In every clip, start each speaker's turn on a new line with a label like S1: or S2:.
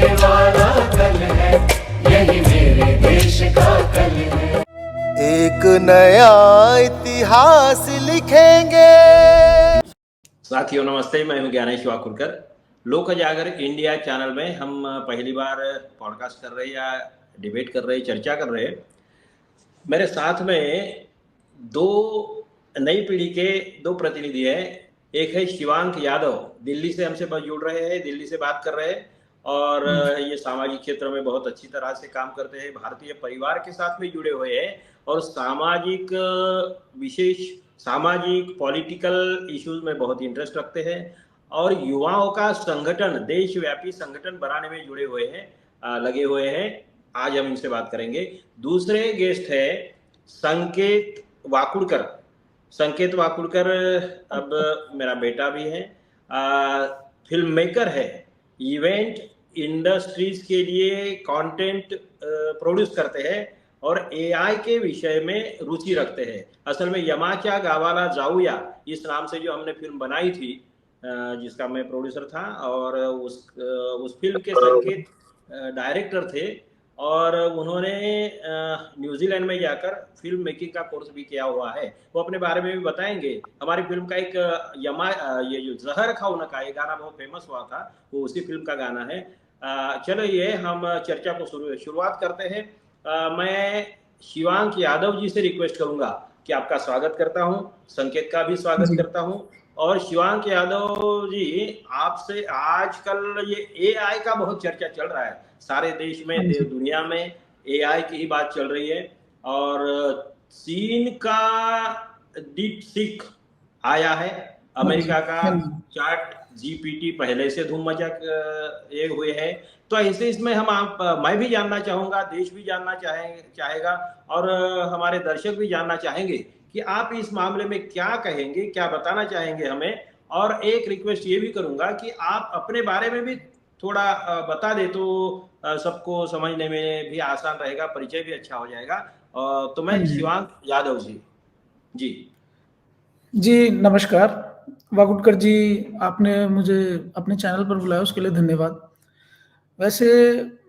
S1: वाला कल है, यही मेरे देश का कल है।
S2: एक नया इतिहास लिखेंगे।
S3: साथियों नमस्ते, मैं हूं ज्ञानेश वाकुरकर। लोक जागर इंडिया चैनल में हम पहली बार पॉडकास्ट कर रहे हैं या डिबेट कर रहे हैं, चर्चा कर रहे हैं। मेरे साथ में दो नई पीढ़ी के दो प्रतिनिधि हैं। एक है शिवांक यादव, दिल्ली से हमसे जुड़ रहे हैं, दिल्ली से बात कर रहे हैं और ये सामाजिक क्षेत्र में बहुत अच्छी तरह से काम करते हैं, भारतीय परिवार के साथ में जुड़े हुए हैं और सामाजिक विशेष सामाजिक पॉलिटिकल इश्यूज में बहुत इंटरेस्ट रखते हैं और युवाओं का संगठन, देशव्यापी संगठन बनाने में जुड़े हुए हैं, लगे हुए हैं। आज हम इनसे बात करेंगे। दूसरे गेस्ट है संकेत वाकुड़कर। संकेत वाकुड़कर अब मेरा बेटा भी है, फिल्म मेकर है, इवेंट इंडस्ट्रीज के लिए कंटेंट प्रोड्यूस करते हैं और एआई के विषय में रुचि रखते हैं। असल में यमाचा गावाला जाऊया इस नाम से जो हमने फिल्म बनाई थी, जिसका मैं प्रोड्यूसर था और उस फिल्म के संकेत डायरेक्टर थे और उन्होंने न्यूजीलैंड में जाकर फिल्म मेकिंग का कोर्स भी किया हुआ है। वो अपने बारे में भी बताएंगे। हमारी फिल्म का एक ये जो जहर खाओ का ये गाना बहुत फेमस हुआ था, वो उसी फिल्म का गाना है। चलो ये हम चर्चा को शुरुआत करते हैं। मैं शिवांक यादव जी से रिक्वेस्ट करूंगा कि आपका स्वागत करता हूं, संकेत का भी स्वागत करता हूं। और शिवांक यादव जी, आपसे आजकल ये एआई का बहुत चर्चा चल रहा है, सारे देश में, दुनिया में एआई की ही बात चल रही है और चीन का डीपसीक आया है, अमेरिका का चैट जीपीटी पहले से धूम मचा ये हुए है। तो ऐसे इसमें मैं भी जानना चाहूंगा, देश भी जानना चाहेगा और हमारे दर्शक भी जानना चाहेंगे कि आप इस मामले में क्या कहेंगे, क्या बताना चाहेंगे हमें। और एक रिक्वेस्ट ये भी करूंगा कि आप अपने बारे में भी थोड़ा बता दे तो सबको समझने में भी आसान रहेगा, परिचय भी अच्छा हो जाएगा। तो मैं शिवांक यादव जी
S4: जी नमस्कार वाकुड़कर जी, आपने मुझे अपने चैनल पर बुलाया उसके लिए धन्यवाद। वैसे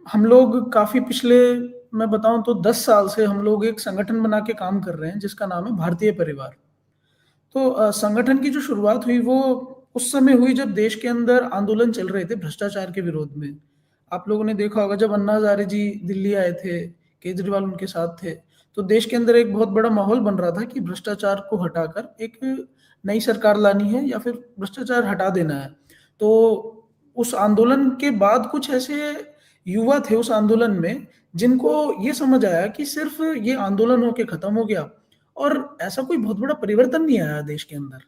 S4: हम लोग काफ़ी पिछले, मैं बताऊं तो 10 साल से हम लोग एक संगठन बना के काम कर रहे हैं जिसका नाम है भारतीय परिवार। तो संगठन की जो शुरुआत हुई वो उस समय हुई जब देश के अंदर आंदोलन चल रहे थे भ्रष्टाचार के विरोध में। आप लोगों ने देखा होगा जब अन्ना हजारे जी दिल्ली आए थे, केजरीवाल उनके साथ थे, तो देश के अंदर एक बहुत बड़ा माहौल बन रहा था कि भ्रष्टाचार को हटाकर एक नई सरकार लानी है या फिर भ्रष्टाचार हटा देना है। तो उस आंदोलन के बाद कुछ ऐसे युवा थे उस आंदोलन में जिनको ये समझ आया कि सिर्फ ये आंदोलन होके खत्म हो गया और ऐसा कोई बहुत बड़ा परिवर्तन नहीं आया देश के अंदर।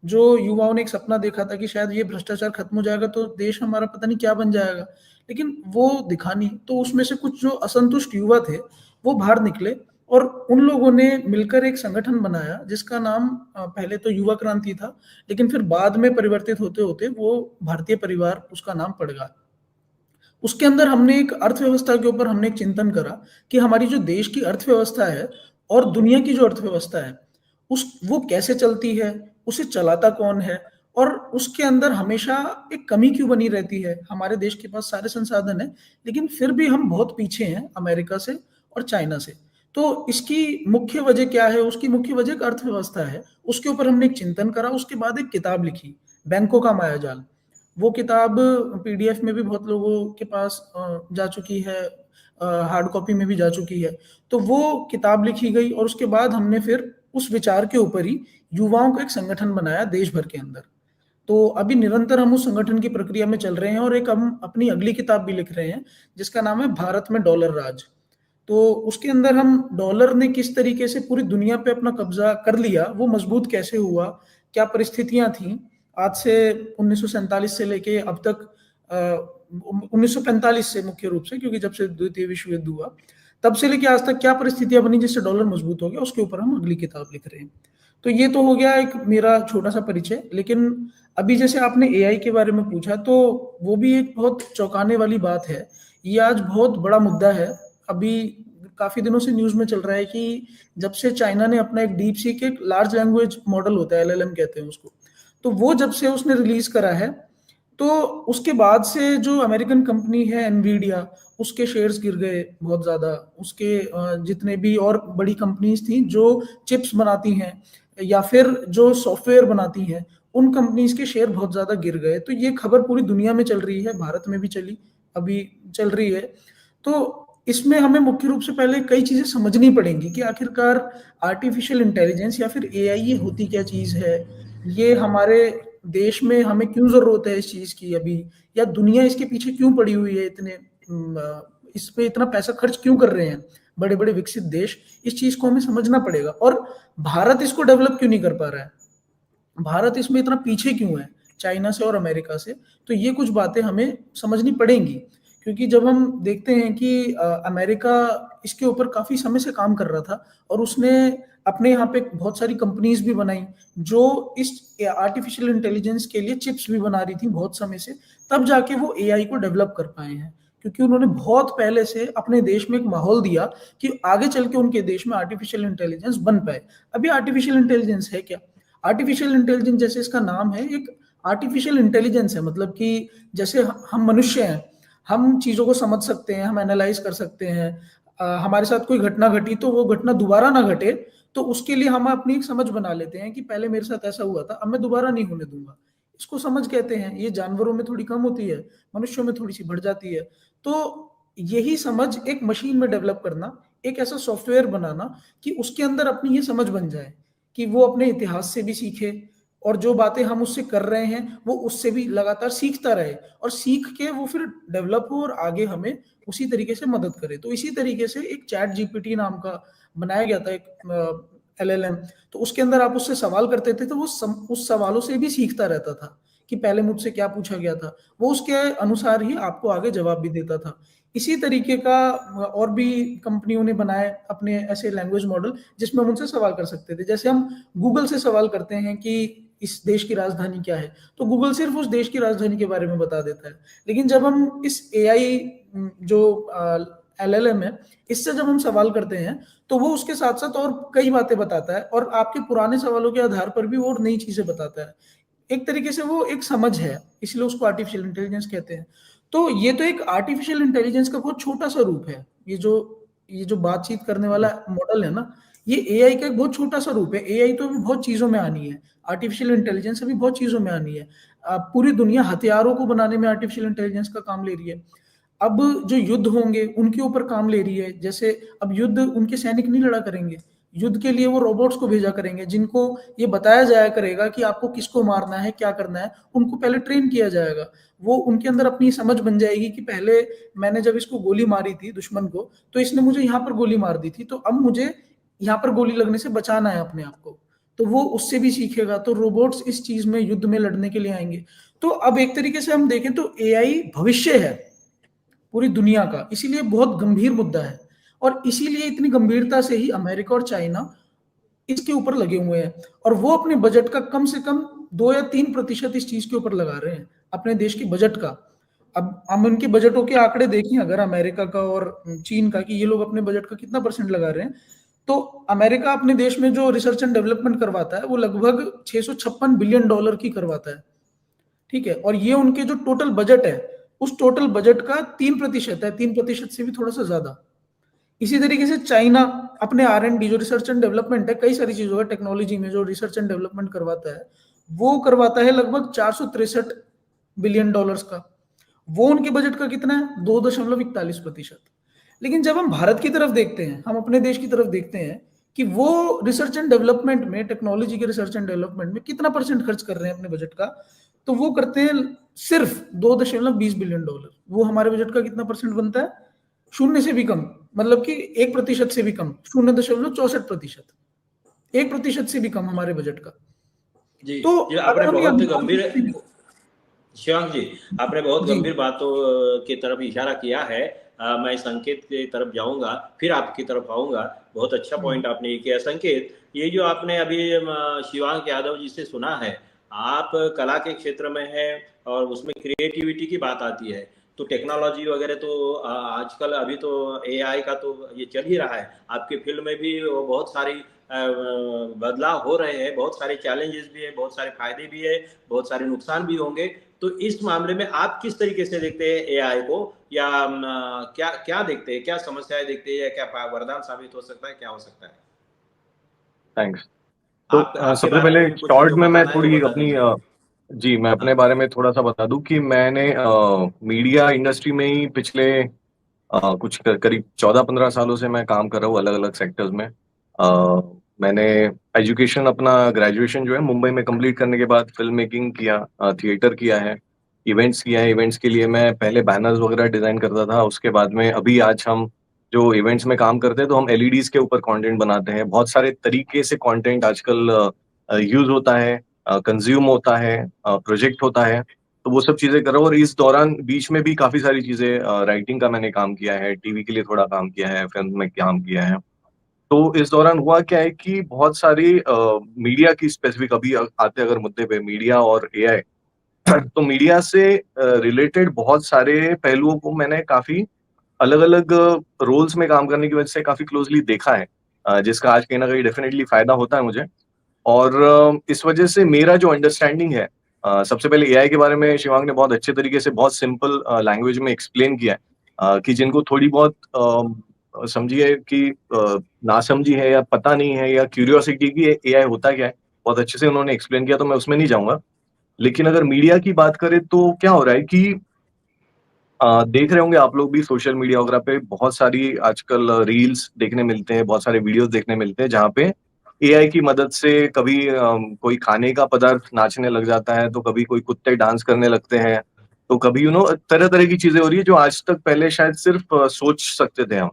S4: जो युवाओं ने एक सपना देखा था कि शायद ये भ्रष्टाचार खत्म हो जाएगा तो देश हमारा पता नहीं क्या बन जाएगा, लेकिन वो दिखा नहीं। तो उसमें से कुछ जो असंतुष्ट युवा थे वो बाहर निकले और उन लोगों ने मिलकर एक संगठन बनाया जिसका नाम पहले तो युवा क्रांति था, लेकिन फिर बाद में परिवर्तित होते होते वो भारतीय परिवार उसका नाम पड़ गया। उसके अंदर हमने एक अर्थव्यवस्था के ऊपर हमने एक चिंतन करा कि हमारी जो देश की अर्थव्यवस्था है और दुनिया की जो अर्थव्यवस्था है वो कैसे चलती है, उसे चलाता कौन है और उसके अंदर हमेशा एक कमी क्यों बनी रहती है। हमारे देश के पास सारे संसाधन है लेकिन फिर भी हम बहुत पीछे हैं अमेरिका से और चाइना से। तो इसकी मुख्य वजह क्या है? उसकी मुख्य वजह एक अर्थव्यवस्था है। उसके ऊपर हमने एक चिंतन करा, उसके बाद एक किताब लिखी, बैंकों का मायाजाल। वो किताब पीडीएफ में भी बहुत लोगों के पास जा चुकी है, हार्ड कॉपी में भी जा चुकी है। तो वो किताब लिखी गई और उसके बाद हमने फिर उस विचार के ऊपर ही युवाओं का एक संगठन बनाया देश भर के अंदर। तो अभी निरंतर हम उस संगठन की प्रक्रिया में चल रहे हैं और एक हम अपनी अगली किताब भी लिख रहे हैं जिसका नाम है भारत में डॉलर राज। तो उसके अंदर हम डॉलर ने किस तरीके से पूरी दुनिया पे अपना कब्जा कर लिया, वो मजबूत कैसे हुआ, क्या परिस्थितियां थी आज से 1947 से लेके अब तक, 1945 से मुख्य रूप से, क्योंकि जब से द्वितीय विश्व युद्ध हुआ तब से लेके आज तक क्या परिस्थितियां बनी जिससे डॉलर मजबूत हो गया, उसके ऊपर हम अगली किताब लिख रहे हैं। तो ये तो हो गया एक मेरा छोटा सा परिचय। लेकिन अभी जैसे आपने एआई के बारे में पूछा तो वो भी एक बहुत चौंकाने वाली बात है। ये आज बहुत बड़ा मुद्दा है। अभी काफी दिनों से न्यूज में चल रहा है कि जब से चाइना ने अपना एक डीप सीक, एक लार्ज लैंग्वेज मॉडल होता है, एलएलएम कहते हैं उसको, तो वो जब से उसने रिलीज करा है तो उसके बाद से जो अमेरिकन कंपनी है एनवीडिया, उसके शेयर्स गिर गए बहुत ज़्यादा। उसके जितने भी और बड़ी कंपनीज थी जो चिप्स बनाती हैं या फिर जो सॉफ्टवेयर बनाती हैं, उन कंपनीज के शेयर बहुत ज़्यादा गिर गए। तो ये खबर पूरी दुनिया में चल रही है, भारत में भी चली, अभी चल रही है। तो इसमें हमें मुख्य रूप से पहले कई चीज़ें समझनी पड़ेंगी कि आखिरकार आर्टिफिशियल इंटेलिजेंस या फिर एआई ये होती क्या चीज़ है, ये हमारे देश में हमें क्यों ज़रूरत है इस चीज़ की अभी, या दुनिया इसके पीछे क्यों पड़ी हुई है, इतने इस पे इतना पैसा खर्च क्यों कर रहे हैं बड़े बड़े विकसित देश। इस चीज़ को हमें समझना पड़ेगा। और भारत इसको डेवलप क्यों नहीं कर पा रहा है, भारत इसमें इतना पीछे क्यों है चाइना से और अमेरिका से। तो ये कुछ बातें हमें समझनी पड़ेंगी, क्योंकि जब हम देखते हैं कि अमेरिका इसके ऊपर काफ़ी समय से काम कर रहा था और उसने अपने यहाँ पे बहुत सारी कंपनीज भी बनाई जो इस आर्टिफिशियल इंटेलिजेंस के लिए चिप्स भी बना रही थी बहुत समय से, तब जाके वो एआई को डेवलप कर पाए हैं, क्योंकि उन्होंने बहुत पहले से अपने देश में एक माहौल दिया कि आगे चल के उनके देश में आर्टिफिशियल इंटेलिजेंस बन पाए। अभी आर्टिफिशियल इंटेलिजेंस है क्या? आर्टिफिशियल इंटेलिजेंस जैसे इसका नाम है, एक आर्टिफिशियल इंटेलिजेंस है, मतलब कि जैसे हम मनुष्य हैं, हम चीज़ों को समझ सकते हैं, हम एनालाइज कर सकते हैं। हमारे साथ कोई घटना घटी तो वो घटना दोबारा ना घटे, तो उसके लिए हम अपनी एक समझ बना लेते हैं कि पहले मेरे साथ ऐसा हुआ था, अब मैं दोबारा नहीं होने दूंगा। इसको समझ कहते हैं। ये जानवरों में थोड़ी कम होती है, मनुष्यों में थोड़ी सी बढ़ जाती है। तो यही समझ एक मशीन में डेवलप करना, एक ऐसा सॉफ्टवेयर बनाना कि उसके अंदर अपनी ये समझ बन जाए कि वो अपने इतिहास से भी सीखे और जो बातें हम उससे कर रहे हैं वो उससे भी लगातार सीखता रहे, और सीख के वो फिर डेवलप हो और आगे हमें उसी तरीके से मदद करे। तो इसी तरीके से एक चैट जीपीटी नाम का बनाया गया था, एक एलएलएम। तो उसके अंदर आप उससे सवाल करते थे तो वो उस सवालों से भी सीखता रहता था कि पहले मुझसे क्या पूछा गया था, वो उसके अनुसार ही आपको आगे जवाब भी देता था। इसी तरीके का और भी कंपनियों ने बनाए अपने ऐसे लैंग्वेज मॉडल जिसमें हम उनसे सवाल कर सकते थे। जैसे हम गूगल से सवाल करते हैं कि इस देश की राजधानी क्या है, तो गूगल सिर्फ उस देश की राजधानी के बारे में बता देता है। लेकिन जब हम इस एआई जो एलएलएम है, इससे जब हम सवाल करते हैं तो वो उसके साथ साथ और कई बातें बताता है और आपके पुराने सवालों के आधार पर भी वो और नई चीजें बताता है। एक तरीके से वो एक समझ है, इसलिए उसको आर्टिफिशियल इंटेलिजेंस कहते हैं। तो ये तो एक आर्टिफिशियल इंटेलिजेंस का बहुत छोटा सा रूप है। ये जो बातचीत करने वाला मॉडल है ना, ये एआई का एक बहुत छोटा सा रूप है। एआई तो अभी बहुत चीजों में आनी है, आर्टिफिशियल इंटेलिजेंस अभी बहुत चीजों में आनी है। पूरी दुनिया हथियारों को बनाने में आर्टिफिशियल इंटेलिजेंस का काम ले रही है। अब जो युद्ध होंगे उनके ऊपर काम ले रही है। जैसे अब युद्ध उनके सैनिक नहीं लड़ा करेंगे, युद्ध के लिए वो रोबोट्स को भेजा करेंगे जिनको ये बताया जाया करेगा कि आपको किसको मारना है, क्या करना है। उनको पहले ट्रेन किया जाएगा, वो उनके अंदर अपनी समझ बन जाएगी कि पहले मैंने जब इसको गोली मारी थी दुश्मन को तो इसने मुझे यहाँ पर गोली मार दी थी, तो अब मुझे यहाँ पर गोली लगने से बचाना है अपने आप को। तो वो उससे भी सीखेगा। तो रोबोट्स इस चीज में युद्ध में लड़ने के लिए आएंगे। तो अब एक तरीके से हम देखें तो एआई भविष्य है पूरी दुनिया का, इसीलिए बहुत गंभीर मुद्दा है। और इसीलिए इतनी गंभीरता से ही अमेरिका और चाइना इसके ऊपर लगे हुए हैं, और वो अपने बजट का कम से कम 2 या 3% इस चीज के ऊपर लगा रहे हैं, अपने देश के बजट का। अब हम उनके बजटों के आंकड़े देखें अगर अमेरिका का और चीन का, कि ये लोग अपने बजट का कितना परसेंट लगा रहे हैं, तो अमेरिका अपने देश में जो रिसर्च एंड डेवलपमेंट करवाता है वो लगभग $656 बिलियन की करवाता है। ठीक है, और ये उनके जो टोटल बजट है उस टोटल बजट का 3% है, 3% से भी थोड़ा सा ज्यादा। इसी तरीके से चाइना अपने R&D जो रिसर्च एंड डेवलपमेंट है, कई सारी चीजों का टेक्नोलॉजी में जो रिसर्च एंड डेवलपमेंट करवाता है, वो करवाता है लगभग $463 बिलियन का। वो उनके बजट का कितना है? 2.41%। लेकिन जब हम भारत की तरफ देखते हैं, हम अपने देश की तरफ देखते हैं कि वो रिसर्च एंड डेवलपमेंट में, टेक्नोलॉजी के रिसर्च एंड डेवलपमेंट में कितना परसेंट खर्च कर रहे हैं अपने बजट का, तो वो करते हैं सिर्फ $2.20 बिलियन। वो हमारे बजट का कितना परसेंट बनता है? शून्य से भी कम, मतलब कि 1% से भी कम, 0.64%, 1% से भी कम हमारे बजट का।
S3: जी
S4: तो
S3: जी,
S4: अगर
S3: आपने
S4: हम ये
S3: बहुत
S4: अनुमान
S3: गंभीर,
S4: करते हैं-
S3: शिवांग जी, आपने बहुत
S4: जी
S3: गंभीर बातों की तरफ इशारा किया है। मैं संकेत की तरफ जाऊंगा, फिर आपकी तरफ आऊंगा। बहुत अच्छा पॉइंट आपने ये किया। संकेत, ये जो आपने अभी शिवांग यादव जी से सुना है, आप कला के क्षेत्र में हैं और उसमें क्रिएटिविटी की बात आती है, तो टेक्नोलॉजी वगैरह तो आजकल अभी तो एआई का तो ये चल ही रहा है। आपके फील्ड में भी वो बहुत सारी बदलाव हो रहे हैं, बहुत सारे चैलेंजेस भी है, बहुत सारे फायदे भी है, बहुत सारे नुकसान भी होंगे। तो इस मामले में आप किस तरीके से देखते हैं एआई को, या क्या क्या देखते हैं, क्या समस्याएं देखते हैं, या क्या वरदान साबित हो सकता है, क्या हो सकता है?
S5: थैंक्स। तो
S3: आपके
S5: सबसे
S3: बारे में
S5: पहले
S3: भी कुछ
S5: शॉर्ट
S3: जो
S5: में मैं
S3: बताना है वो
S5: थोड़ी
S3: बता
S5: अपनी
S3: दीजिए।
S5: जी मैं अपने
S3: हाँ।
S5: बारे में थोड़ा सा बता दूं कि मैंने मीडिया इंडस्ट्री में ही पिछले कुछ करीब 14-15 सालों से मैं काम कर रहा हूँ अलग अलग सेक्टर्स में। मैंने एजुकेशन अपना ग्रेजुएशन जो है मुंबई में कंप्लीट करने के बाद फिल्म मेकिंग किया, थिएटर किया है, इवेंट्स किया है। इवेंट्स के लिए मैं पहले बैनर्स वगैरह डिजाइन करता था, उसके बाद में अभी आज हम जो इवेंट्स में काम करते हैं तो हम एलईडीज के ऊपर कंटेंट बनाते हैं। बहुत सारे तरीके से कंटेंट आजकल यूज होता है, कंज्यूम होता है, प्रोजेक्ट होता है, तो वो सब चीजें कर रहा हूँ। और इस दौरान बीच में भी काफी सारी चीजें, राइटिंग का मैंने काम किया है, टीवी के लिए थोड़ा काम किया है, फिल्म में काम किया है। तो इस दौरान हुआ क्या है कि बहुत सारी मीडिया की स्पेसिफिक अभी आते अगर मुद्दे पे मीडिया और एआई तो मीडिया से रिलेटेड बहुत सारे पहलुओं को मैंने काफी अलग अलग रोल्स में काम करने की वजह से काफी क्लोजली देखा है, जिसका आज कहीं ना कहीं डेफिनेटली फायदा होता है मुझे। और इस वजह से मेरा जो अंडरस्टैंडिंग है, सबसे पहले एआई के बारे में शिवांग ने बहुत अच्छे तरीके से बहुत सिंपल लैंग्वेज में एक्सप्लेन किया है, कि जिनको थोड़ी बहुत समझिए कि नासमझी है या पता नहीं है या क्यूरियोसिटी की एआई होता क्या है, बहुत अच्छे से उन्होंने एक्सप्लेन किया, तो मैं उसमें नहीं जाऊंगा। लेकिन अगर मीडिया की बात करें तो क्या हो रहा है कि देख रहे होंगे आप लोग भी सोशल मीडिया वगैरह पे बहुत सारी आजकल रील्स देखने मिलते हैं, बहुत सारे वीडियोस देखने मिलते हैं जहाँ पे एआई की मदद से कभी कोई खाने का पदार्थ नाचने लग जाता है, तो कभी कोई कुत्ते डांस करने लगते हैं, तो कभी तरह तरह की चीजें हो रही है जो आज तक पहले शायद सिर्फ सोच सकते थे हम।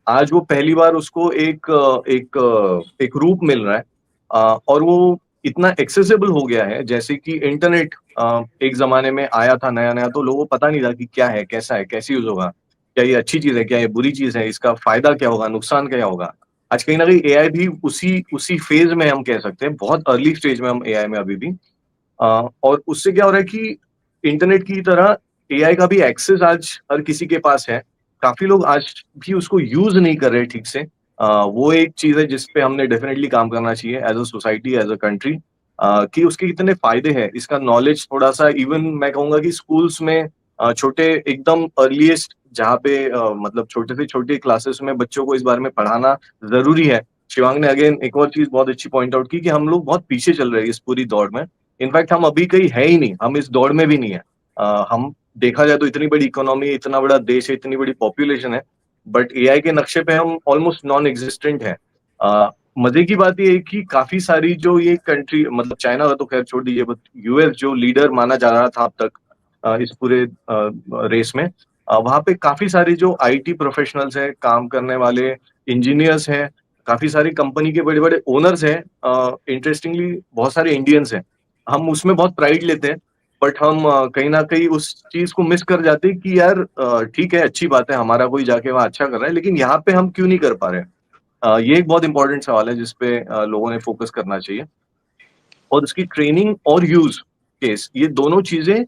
S5: आज वो पहली बार उसको एक रूप मिल रहा है, और वो इतना एक्सेसिबल हो गया है, जैसे कि इंटरनेट एक जमाने में आया था नया नया, तो लोगों को पता नहीं था कि क्या है, कैसा है, कैसे यूज होगा, क्या ये अच्छी चीज है, क्या ये बुरी चीज है, इसका फायदा क्या होगा, नुकसान क्या होगा। आज कहीं ना कहीं एआई भी उसी उसी फेज में हम कह सकते हैं, बहुत अर्ली स्टेज में हम एआई में अभी भी। और उससे क्या हो रहा है कि इंटरनेट की तरह एआई का भी एक्सेस आज हर किसी के पास है। काफी लोग आज भी उसको यूज नहीं कर रहे ठीक से। वो एक चीज है जिस पे हमने डेफिनेटली काम करना चाहिए as a society, as a country, कि उसके कितने फायदे हैं, इसका नॉलेज थोड़ा सा इवन मैं कहूंगा कि स्कूल्स में छोटे एकदम अर्लीस्ट जहाँ पे मतलब छोटे से छोटे क्लासेस में बच्चों को इस बारे में पढ़ाना जरूरी है। शिवांग ने अगेन एक और चीज बहुत अच्छी पॉइंट आउट की कि हम लोग बहुत पीछे चल रहे हैं इस पूरी दौड़ में। इनफैक्ट हम अभी कहीं है ही नहीं, हम इस दौड़ में भी नहीं है। हम देखा जाए तो इतनी बड़ी इकोनॉमी, इतना बड़ा देश है, इतनी बड़ी पॉपुलेशन है, बट एआई के नक्शे पे हम ऑलमोस्ट नॉन एग्जिस्टेंट है। मजे की बात ये है कि काफी सारी जो ये कंट्री, मतलब चाइना का तो खैर छोड़ दीजिए, बट यूएस जो लीडर माना जा रहा था अब तक इस पूरे रेस में, वहां पे काफी सारे जो आईटी प्रोफेशनल्स हैं, काम करने वाले इंजीनियर्स हैं, काफी सारी कंपनी के बड़े बड़े ओनर्स हैं, इंटरेस्टिंगली बहुत सारे इंडियंस हैं। हम उसमें बहुत प्राइड लेते हैं, बट हम कहीं ना कहीं उस चीज को मिस कर जाते हैं कि यार ठीक है, अच्छी बात है, हमारा कोई जाके वहाँ अच्छा कर रहा है, लेकिन यहाँ पे हम क्यों नहीं कर पा रहे हैं। ये एक बहुत इंपॉर्टेंट सवाल है जिसपे लोगों ने फोकस करना चाहिए। और इसकी ट्रेनिंग और यूज केस, ये दोनों चीजें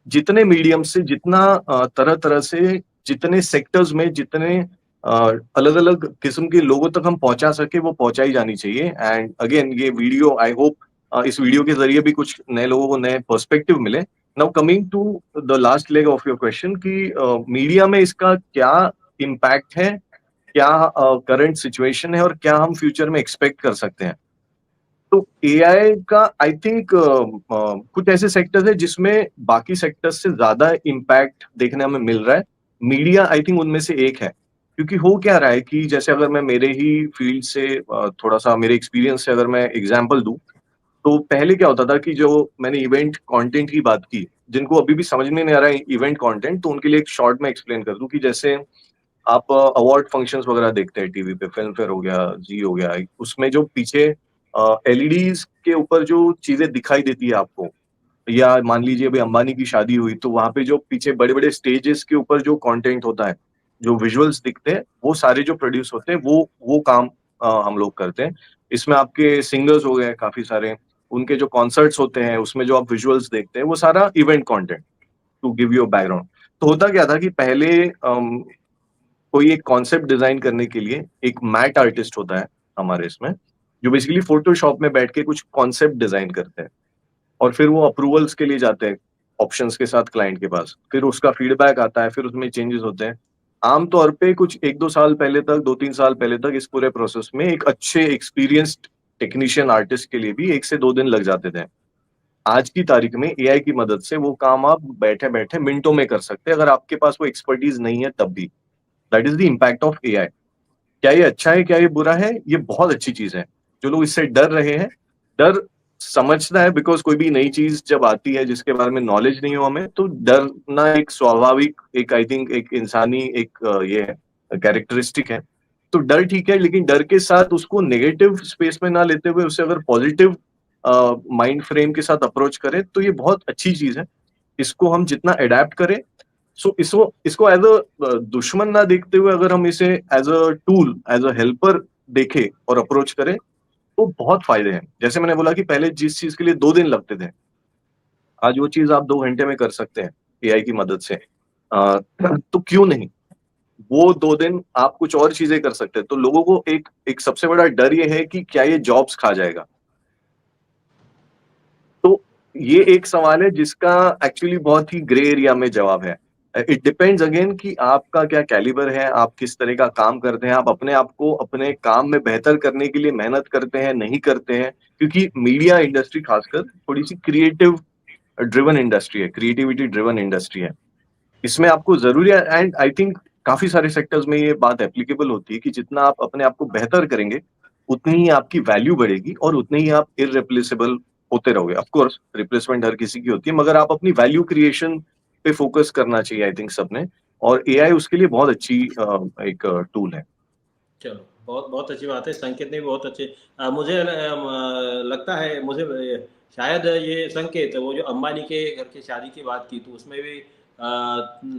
S5: जितने मीडियम से, जितना तरह तरह से, जितने सेक्टर्स में, जितने अलग अलग किस्म के लोगों तक हम पहुंचा सके वो पहुंचाई जानी चाहिए। एंड अगेन ये वीडियो, आई होप इस वीडियो के जरिए भी कुछ नए लोगों को नए पर्सपेक्टिव मिले। Now coming to the last leg of your question कि मीडिया में इसका क्या इम्पैक्ट है, क्या करंट सिचुएशन है, और क्या हम फ्यूचर में एक्सपेक्ट कर सकते हैं। तो एआई का आई थिंक कुछ ऐसे सेक्टर्स है जिसमें बाकी सेक्टर्स से ज्यादा इम्पैक्ट देखने हमें मिल रहा है। मीडिया आई थिंक उनमें से एक है, क्योंकि हो क्या रहा है कि जैसे अगर मैं मेरे ही फील्ड से थोड़ा सा मेरे एक्सपीरियंस से अगर मैं एग्जांपल दूं, तो पहले क्या होता था कि जो मैंने इवेंट कंटेंट की बात की, जिनको अभी भी समझ में नहीं आ रहा है इवेंट कंटेंट, तो उनके लिए एक शॉर्ट में एक्सप्लेन कर दूं कि जैसे आप अवार्ड फंक्शंस वगैरह देखते हैं टीवी पे, फिल्म फेयर हो गया, जी हो गया, उसमें जो पीछे एलईडीज के ऊपर जो चीजें दिखाई देती है आपको, या मान लीजिए अभी अंबानी की शादी हुई तो वहां पे जो पीछे बड़े बड़े स्टेजेस के ऊपर जो कंटेंट होता है, जो विजुअल्स दिखते हैं, वो सारे जो प्रोड्यूस होते हैं, वो काम हम लोग करते हैं। इसमें आपके सिंगर्स हो गए काफी सारे, उनके जो कॉन्सर्ट्स होते हैं उसमें जो आप विजुअल्स देखते हैं वो सारा event content, to give you background. तो होता क्या था कि पहले कोई एक कॉन्सेप्ट डिजाइन करने के लिए एक मैट आर्टिस्ट होता है हमारे इसमें, जो बेसिकली फोटोशॉप में बैठ के कुछ कॉन्सेप्ट डिजाइन करते हैं, और फिर वो अप्रूवल्स के लिए जाते हैं ऑप्शंस के साथ क्लाइंट के पास, फिर उसका फीडबैक आता है, फिर उसमें चेंजेस होते हैं। आमतौर पे कुछ 1-2 साल पहले तक, 2-3 साल पहले तक इस पूरे प्रोसेस में एक अच्छे एक्सपीरियंस्ड टेक्नीशियन आर्टिस्ट के लिए भी 1 से 2 दिन लग जाते थे। आज की तारीख में एआई की मदद से वो काम आप बैठे-बैठे मिनटों में कर सकते हैं, अगर आपके पास वो एक्सपर्टीज नहीं है तब भी। That is the impact of AI. क्या ये अच्छा है, क्या ये बुरा है? ये बहुत अच्छी चीज है। जो लोग इससे डर रहे हैं, डर समझना है, बिकॉज कोई भी नई चीज जब आती है जिसके बारे में नॉलेज नहीं हो हमें, तो डरना एक स्वाभाविक, एक आई थिंक एक इंसानी एक ये कैरेक्टरिस्टिक है। तो डर ठीक है, लेकिन डर के साथ उसको नेगेटिव स्पेस में ना लेते हुए उसे अगर पॉजिटिव माइंड फ्रेम के साथ अप्रोच करें तो ये बहुत अच्छी चीज है। इसको हम जितना अडेप्ट करें, सो इसको एज अ दुश्मन ना देखते हुए अगर हम इसे as a tool, as a helper देखें और अप्रोच करें तो बहुत फायदे हैं। जैसे मैंने बोला कि पहले जिस चीज के लिए 2 दिन लगते थे, आज वो चीज आप 2 घंटे में कर सकते हैं एआई की मदद से। तो क्यों नहीं? वो 2 दिन आप कुछ और चीजें कर सकते हैं। तो लोगों को एक एक सबसे बड़ा डर ये है कि क्या ये जॉब्स खा जाएगा? तो ये एक सवाल है जिसका एक्चुअली बहुत ही ग्रे एरिया में जवाब है। इट डिपेंड्स अगेन कि आपका क्या कैलिबर है, आप किस तरह का काम करते हैं, आप अपने आप को अपने काम में बेहतर करने के लिए मेहनत करते हैं, नहीं करते हैं। क्योंकि मीडिया इंडस्ट्री खासकर थोड़ी सी क्रिएटिव ड्रिवन इंडस्ट्री है, क्रिएटिविटी ड्रिवन इंडस्ट्री है। इसमें आपको जरूरी है, एंड आई थिंक काफी सारे सेक्टर्स में ये बात एप्लीकेबल होती है कि जितना आप अपने आप को बेहतर करेंगे, उतनी ही आपकी वैल्यू बढ़ेगी और उतने ही आप इररिप्लेसेबल होते रहोगे। ऑफ कोर्स रिप्लेसमेंट हर किसी की होती है, मगर आप अपनी वैल्यू क्रिएशन पे फोकस करना चाहिए आई थिंक सबने, और एआई उसके लिए बहुत अच्छी एक टूल है।
S3: चलो, बहुत बहुत अच्छी बात है। संकेत ने भी बहुत अच्छे मुझे लगता है, मुझे शायद ये संकेत वो जो अंबानी के घर की शादी की बात की तो उसमें भी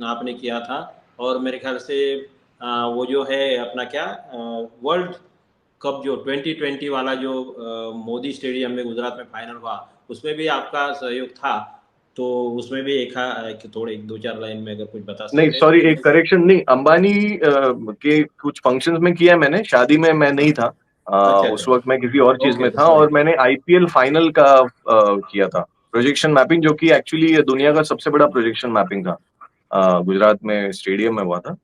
S3: आपने किया था, और मेरे ख्याल से वो जो है अपना क्या वर्ल्ड कप जो 2020 वाला जो मोदी स्टेडियम में गुजरात में फाइनल हुआ, उसमें भी आपका सहयोग था। तो उसमें भी थोड़े 1-2-4 लाइन में अगर कुछ बता
S5: नहीं
S3: सकते हैं
S5: सॉरी,
S3: तो
S5: एक करेक्शन, नहीं अंबानी के कुछ फंक्शंस में किया मैंने, शादी में मैं नहीं था।
S3: अच्छा
S5: उस
S3: अच्छा,
S5: वक्त मैं किसी और चीज
S3: ओके
S5: में
S3: ओके,
S5: था,
S3: सॉरी।
S5: और मैंने आईपीएल फाइनल का किया था प्रोजेक्शन मैपिंग, जो कि एक्चुअली दुनिया का सबसे बड़ा प्रोजेक्शन मैपिंग था। गुजरात में स्टेडियम में हुआ था।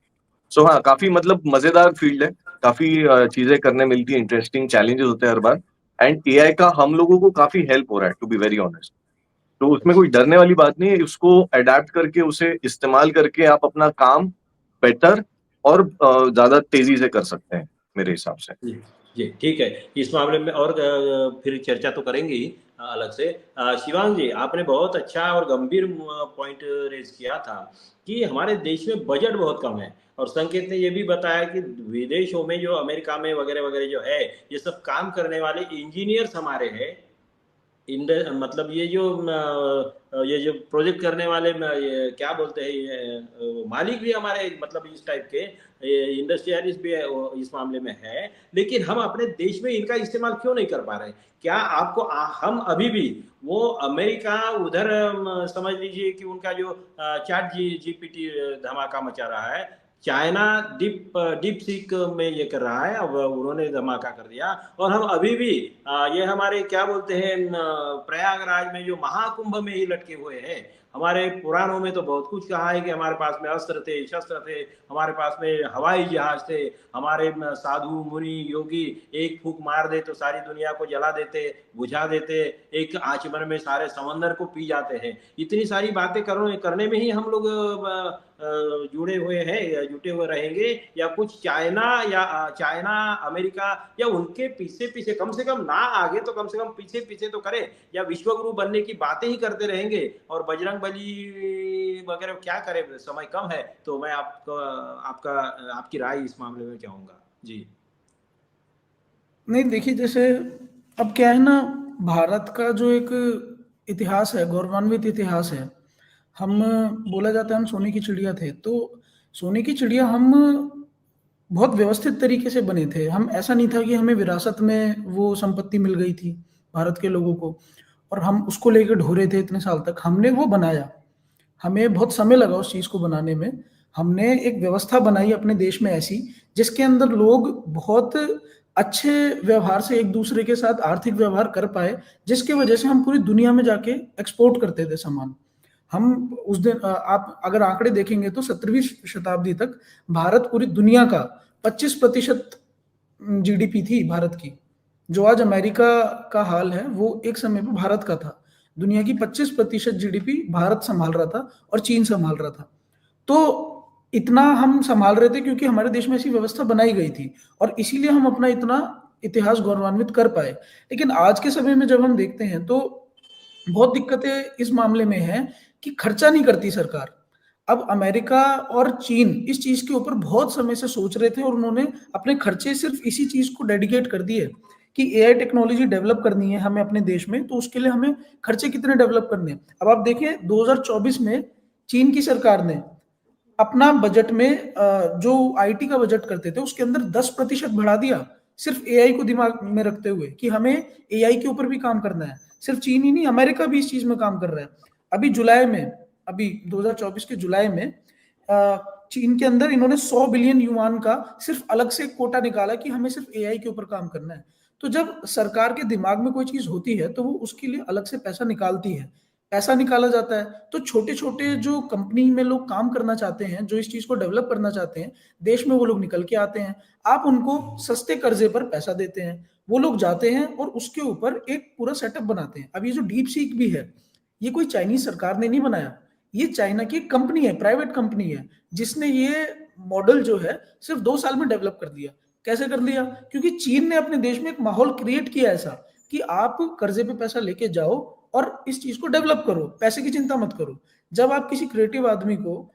S5: सो हाँ, काफी मतलब मजेदार फील्ड है, काफी चीजें करने मिलती है, इंटरेस्टिंग चैलेंजेस होते हैं हर बार, एंड एआई का हम लोगों को काफी हेल्प हो रहा है, टू बी वेरी ऑनेस्ट। तो उसमें कोई डरने वाली बात नहीं है, उसको अडेप्ट करके उसे इस्तेमाल करके आप अपना काम बेटर और ज्यादा तेजी से कर सकते हैं मेरे हिसाब से।
S3: जी, जी, ठीक है। इस मामले में और फिर चर्चा तो करेंगे ही अलग से। शिवांग जी, आपने बहुत अच्छा और गंभीर पॉइंट रेज़ किया था कि हमारे देश में बजट बहुत कम है, और संकेत ने ये भी बताया कि विदेशों में जो अमेरिका में वगैरह-वगैरह जो है, ये सब काम करने वाले इंजीनियर्स हमारे हैं। मतलब ये जो प्रोजेक्ट करने वाले ये क्या बोलते हैं, ये मालिक भी हमारे मतलब इस टाइप के इंडस्ट्रियलिस्ट भी इस मामले में है। लेकिन हम अपने देश में इनका इस्तेमाल क्यों नहीं कर पा रहे? क्या आपको हम अभी भी वो अमेरिका उधर समझ लीजिए कि उनका जो चैट जीपीटी धमाका मचा रहा है, चाइना डीप सीक में ये कर रहा है, अब उन्होंने धमाका कर दिया, और हम अभी भी ये हमारे क्या बोलते हैं प्रयागराज में जो महाकुंभ में ही लटके हुए हैं। हमारे पुराणों में तो बहुत कुछ कहा है कि हमारे पास में अस्त्र थे, शस्त्र थे, हमारे पास में हवाई जहाज थे, हमारे साधु मुनि योगी एक फूंक मार दे तो सारी दुनिया को जला देते, बुझा देते, एक आचमन में सारे समंदर को पी जाते हैं। इतनी सारी बातें करने में ही हम लोग जुड़े हुए हैं या जुटे हुए रहेंगे, या कुछ चाइना अमेरिका या उनके पीछे पीछे कम से कम ना आगे तो कम से कम पीछे पीछे तो करें, या विश्वगुरु बनने की बातें ही करते रहेंगे और बजरंग बली वगैरह क्या करे? समय कम है, तो मैं आपकी राय इस मामले में चाहूंगा जी।
S4: नहीं देखिए, जैसे अब क्या है ना, भारत का जो एक इतिहास है, गौरवान्वित इतिहास है। हम बोला जाता है हम सोने की चिड़िया थे, तो सोने की चिड़िया हम बहुत व्यवस्थित तरीके से बने थे। हम ऐसा नहीं था कि हमें विरासत में वो संपत्ति मिल गई थी भारत के लोगों को और हम उसको लेकर ढो थे इतने साल तक। हमने वो बनाया, हमें बहुत समय लगा उस चीज़ को बनाने में। हमने एक व्यवस्था बनाई अपने देश में ऐसी, जिसके अंदर लोग बहुत अच्छे व्यवहार से एक दूसरे के साथ आर्थिक व्यवहार कर पाए, जिसकी वजह से हम पूरी दुनिया में जाके एक्सपोर्ट करते थे सामान। हम उस दिन आप अगर आंकड़े देखेंगे तो 17वीं शताब्दी तक भारत पूरी दुनिया का 25% जीडीपी थी भारत की। जो आज अमेरिका का हाल है वो एक समय पे भारत का था। दुनिया की 25% जीडीपी भारत संभाल रहा था और चीन संभाल रहा था। तो इतना हम संभाल रहे थे क्योंकि हमारे देश में ऐसी व्यवस्था बनाई गई थी और इसीलिए हम अपना इतना इतिहास गौरवान्वित कर पाए। लेकिन आज के समय में जब हम देखते हैं तो बहुत दिक्कतें इस मामले में हैं कि खर्चा नहीं करती सरकार। अब अमेरिका और चीन इस चीज के ऊपर बहुत समय से सोच रहे थे और उन्होंने अपने खर्चे सिर्फ इसी चीज को डेडिकेट कर दिए कि एआई टेक्नोलॉजी डेवलप करनी है हमें अपने देश में, तो उसके लिए हमें खर्चे कितने डेवलप करने हैं। अब आप देखें 2024 में चीन की सरकार ने अपना बजट में जो आईटी का बजट करते थे उसके अंदर 10% बढ़ा दिया, सिर्फ एआई को दिमाग में रखते हुए कि हमें एआई के ऊपर भी काम करना है। सिर्फ चीन ही नहीं, अमेरिका भी इस चीज में काम कर रहा है। अभी 2024 के जुलाई में चीन के अंदर इन्होंने 100 बिलियन युआन का सिर्फ अलग से कोटा निकाला कि हमें सिर्फ एआई के ऊपर काम करना है। तो जब सरकार के दिमाग में कोई चीज होती है तो वो उसके लिए अलग से पैसा निकालती है, पैसा निकाला जाता है। तो छोटे छोटे जो कंपनी में लोग काम करना चाहते हैं, जो इस चीज को डेवलप करना चाहते हैं, देश में वो लोग निकल के आते हैं। आप उनको सस्ते कर्जे पर पैसा देते हैं, वो लोग जाते हैं और उसके ऊपर एक पूरा सेटअप बनाते हैं। अब ये जो डीप सीक भी है, ये कोई चाइनीज सरकार ने नहीं बनाया, ये चाइना की कंपनी है, प्राइवेट कंपनी है, जिसने ये मॉडल जो है सिर्फ 2 साल में डेवलप कर दिया। कैसे कर लिया? क्योंकि चीन ने अपने देश में एक माहौल क्रिएट किया ऐसा कि आप कर्जे पे पैसा लेके जाओ और इस चीज को डेवलप करो, पैसे की चिंता मत करो। जब आप किसी क्रिएटिव आदमी को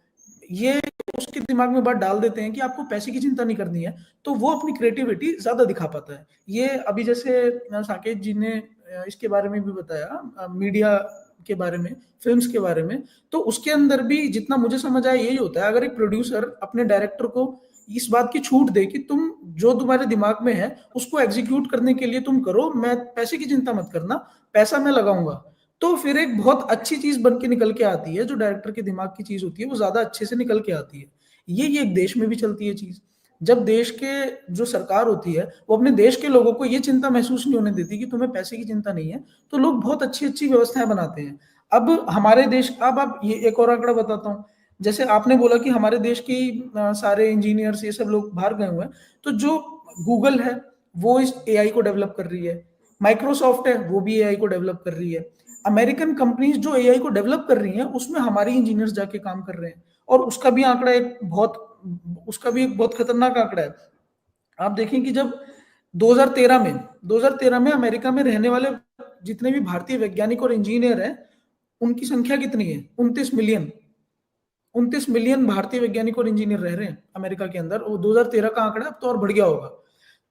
S4: ये उसके दिमाग में बात डाल देते हैं कि आपको पैसे की चिंता नहीं करनी है, तो वो अपनी क्रिएटिविटी ज्यादा दिखा पाता है। ये अभी जैसे साकेत जी ने इसके बारे में भी बताया, मीडिया के बारे में, फिल्म्स के बारे में, तो उसके अंदर भी जितना मुझे समझ आया यही होता है। अगर एक प्रोड्यूसर अपने डायरेक्टर को इस बात की छूट दे कि तुम जो तुम्हारे दिमाग में है उसको एग्जीक्यूट करने के लिए तुम करो, मैं पैसे की चिंता मत करना, पैसा मैं लगाऊंगा, तो फिर एक बहुत अच्छी चीज बन के निकल के आती है। जो डायरेक्टर के दिमाग की चीज होती है वो ज्यादा अच्छे से निकल के आती है। ये एक देश में भी चलती है चीज। जब देश के जो सरकार होती है वो अपने देश के लोगों को ये चिंता महसूस नहीं होने देती कि तुम्हें पैसे की चिंता नहीं है, तो लोग बहुत अच्छी अच्छी व्यवस्थाएं बनाते हैं। अब हमारे देश, अब आप ये एक और आंकड़ा बताता हूँ। जैसे आपने बोला कि हमारे देश की सारे इंजीनियर्स ये सब लोग बाहर गए हुए हैं, तो जो गूगल है वो इस एआई को डेवलप कर रही है, माइक्रोसॉफ्ट है वो भी एआई को डेवलप कर रही है। अमेरिकन कंपनीज जो एआई को डेवलप कर रही हैं उसमें हमारे इंजीनियर्स जाके काम कर रहे हैं, और उसका भी एक बहुत खतरनाक आंकड़ा है। आप देखें कि जब 2013 में अमेरिका में रहने वाले जितने भी भारतीय वैज्ञानिक और इंजीनियर हैं उनकी संख्या कितनी है? 29 मिलियन भारतीय वैज्ञानिक और इंजीनियर रह रहे हैं अमेरिका के अंदर। वो 2013 का आंकड़ा, अब तो और बढ़ गया होगा।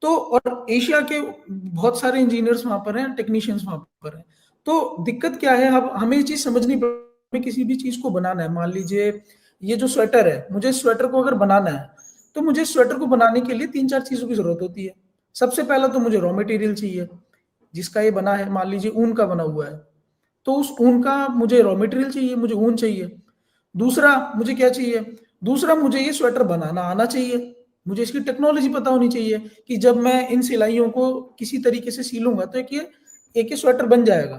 S4: तो और एशिया के बहुत सारे इंजीनियर्स वहां पर हैं, टेक्नीशियंस वहां पर हैं। तो दिक्कत क्या है? अब हमें ये चीज समझनी पड़ेगी, किसी भी चीज को बनाना है, मान लीजिए ये जो स्वेटर है, मुझे स्वेटर को अगर बनाना है तो मुझे स्वेटर को बनाने के लिए 3-4 चीजों की जरूरत होती है। सबसे पहला तो मुझे रॉ मटेरियल चाहिए, जिसका ये बना है, मान लीजिए ऊन का बना हुआ है, तो उस ऊन का मुझे रॉ मटेरियल चाहिए, मुझे ऊन चाहिए। दूसरा मुझे क्या चाहिए? दूसरा मुझे ये स्वेटर बनाना आना चाहिए, मुझे इसकी टेक्नोलॉजी पता होनी चाहिए कि जब मैं इन सिलाइयों को किसी तरीके से सीलूंगा तो एक ये स्वेटर बन जाएगा,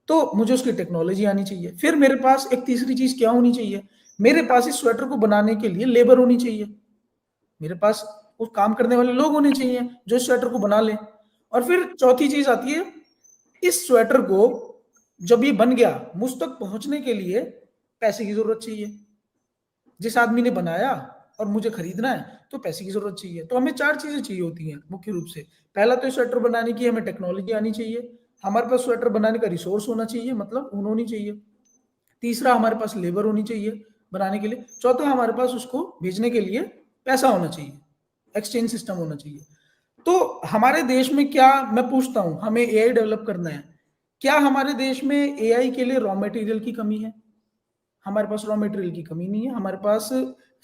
S4: तो मुझे उसकी टेक्नोलॉजी आनी चाहिए। फिर मेरे पास एक तीसरी चीज क्या होनी चाहिए? मेरे पास इस स्वेटर को बनाने के लिए लेबर होनी चाहिए, मेरे पास उस काम करने वाले लोग होने चाहिए जो इस स्वेटर को बना ले। और फिर चौथी चीज आती है, इस स्वेटर को जब ये बन गया मुझ तक पहुंचने के लिए पैसे की जरूरत चाहिए। जिस आदमी ने बनाया और मुझे खरीदना है तो पैसे की जरूरत चाहिए। तो हमें 4 चीजें चाहिए होती हैं मुख्य रूप से। पहला तो स्वेटर बनाने की हमें टेक्नोलॉजी आनी चाहिए, हमारे पास स्वेटर बनाने का रिसोर्स होना चाहिए, मतलब ऊन होनी चाहिए। तीसरा हमारे पास लेबर होनी चाहिए बनाने के लिए। चौथा हमारे पास उसको भेजने के लिए पैसा होना चाहिए, एक्सचेंज सिस्टम होना चाहिए। तो हमारे देश में क्या, मैं पूछता हूं, हमें एआई डेवलप करना है, क्या हमारे देश में एआई के लिए रॉ मटेरियल की कमी है? हमारे पास रॉ मटेरियल की कमी नहीं है। हमारे पास